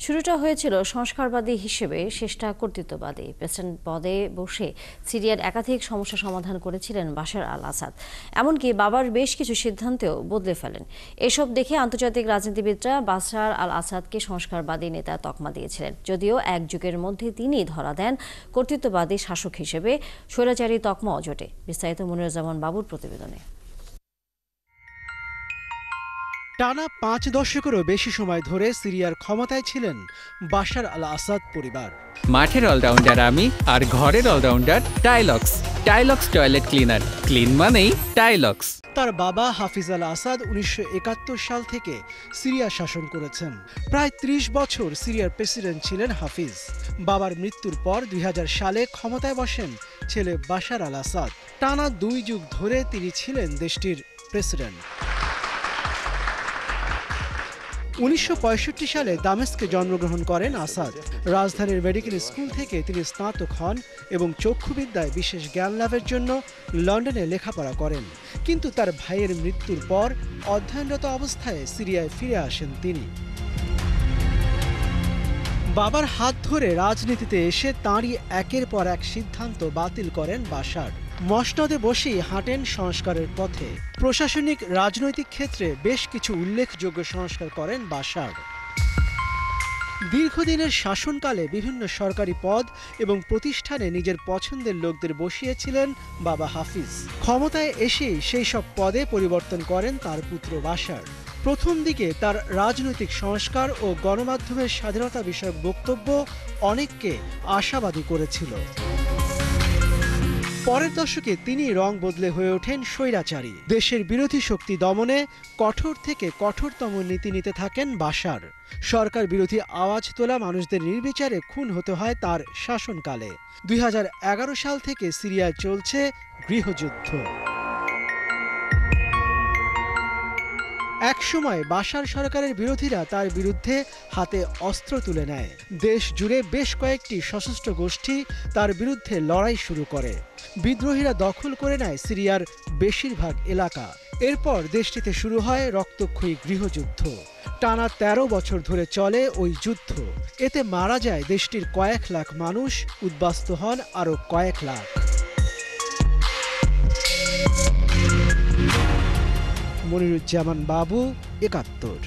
শুরুটা হয়েছিল সংস্কারবাদী হিসেবে, শেষটা কর্তৃত্ববাদী। প্রেসিডেন্ট পদে বসে সিরিয়ার একাধিক সমস্যা সমাধান করেছিলেন বাশার আল আসাদ। এমনকি বাবার বেশ কিছু সিদ্ধান্তেও বদলে ফেলেন। এসব দেখে আন্তর্জাতিক রাজনীতিবিদরা বাশার আল আসাদকে সংস্কারবাদী নেতা তকমা দিয়েছিলেন, যদিও এক যুগের মধ্যে তিনি ধরা দেন কর্তৃত্ববাদী শাসক হিসেবে। স্বৈরাচারী তকমা অজটে। বিস্তারিত মনিরুজ্জামান বাবুর প্রতিবেদনে। টানা ৫ দশকেরও বেশি সময় ধরে সিরিয়ার ক্ষমতায় ছিলেন বাশার আল আসাদ পরিবার। মাঠের অলরাউন্ডার আমি, আর ঘরের allrounder Tylox. Tylox toilet cleaner, clean মানেই টাইলক্স। তার বাবা হাফিজ আল আসাদ ১৯৭১ সাল থেকে সিরিয়া শাসন করেছেন। প্রায় ৩০ বছর সিরিয়ার প্রেসিডেন্ট ছিলেন হাফিজ। বাবার মৃত্যুর পর ২০০০ সালে ক্ষমতায় বসেন ছেলে বাশার আল আসাদ। টানা ২ যুগ ধরে তিনি ছিলেন দেশটির প্রেসিডেন্ট। ১৯৬৫ সালে দামেস্কে জন্মগ্রহণ করেন আসাদ। রাজধানীর মেডিকেল স্কুল থেকে তিনি স্নাতক হন এবং চক্ষুবিদ্যায় বিশেষ জ্ঞান লাভের জন্য লন্ডনে লেখাপড়া করেন। কিন্তু তার ভাইয়ের মৃত্যুর পর অধ্যয়নরত অবস্থায় সিরিয়ায় ফিরে আসেন তিনি। বাবার হাত ধরে রাজনীতিতে এসে তাঁরই একের পর এক সিদ্ধান্ত বাতিল করেন বাশার। মসনদে বসেই হাঁটেন সংস্কারের পথে। প্রশাসনিক রাজনৈতিক ক্ষেত্রে বেশ কিছু উল্লেখযোগ্য সংস্কার করেন বাশার। দীর্ঘদিনের শাসনকালে বিভিন্ন সরকারি পদ এবং প্রতিষ্ঠানে নিজের পছন্দের লোকদের বসিয়েছিলেন বাবা হাফিজ। ক্ষমতায় এসেই সেই সব পদে পরিবর্তন করেন তার পুত্র বাশার। প্রথম দিকে তার রাজনৈতিক সংস্কার ও গণমাধ্যমের স্বাধীনতা বিষয়ক বক্তব্য অনেককে আশাবাদী করেছিল। পরের দশকে তিনি রং বদলে হয়ে ওঠেন স্বৈরাচারী। দেশের বিরোধী শক্তি দমনে কঠোর থেকে কঠোরতম নীতি নিতে থাকেন বাশার। সরকার বিরোধী আওয়াজ তোলা মানুষদের নির্বিচারে খুন হতে হয় তার শাসনকালে। ২০১১ সাল থেকে সিরিয়ায় চলছে গৃহযুদ্ধ। একসময় বাশার সরকারের বিরোধীরা তার বিরুদ্ধে হাতে অস্ত্র তুলে নেয়। দেশ জুড়ে বেশ কয়েকটি সশস্ত্র গোষ্ঠী তার বিরুদ্ধে লড়াই শুরু করে। বিদ্রোহীরা দখল করে নেয় সিরিয়ার বেশিরভাগ এলাকা। এরপর দেশটিতে শুরু হয় রক্তক্ষয়ী গৃহযুদ্ধ। টানা ১৩ বছর ধরে চলে ওই যুদ্ধ। এতে মারা যায় দেশটির কয়েক লাখ মানুষ, উদ্বাস্তু হন আরও কয়েক লাখ। মনিরুজ্জামান বাবু, ৭১।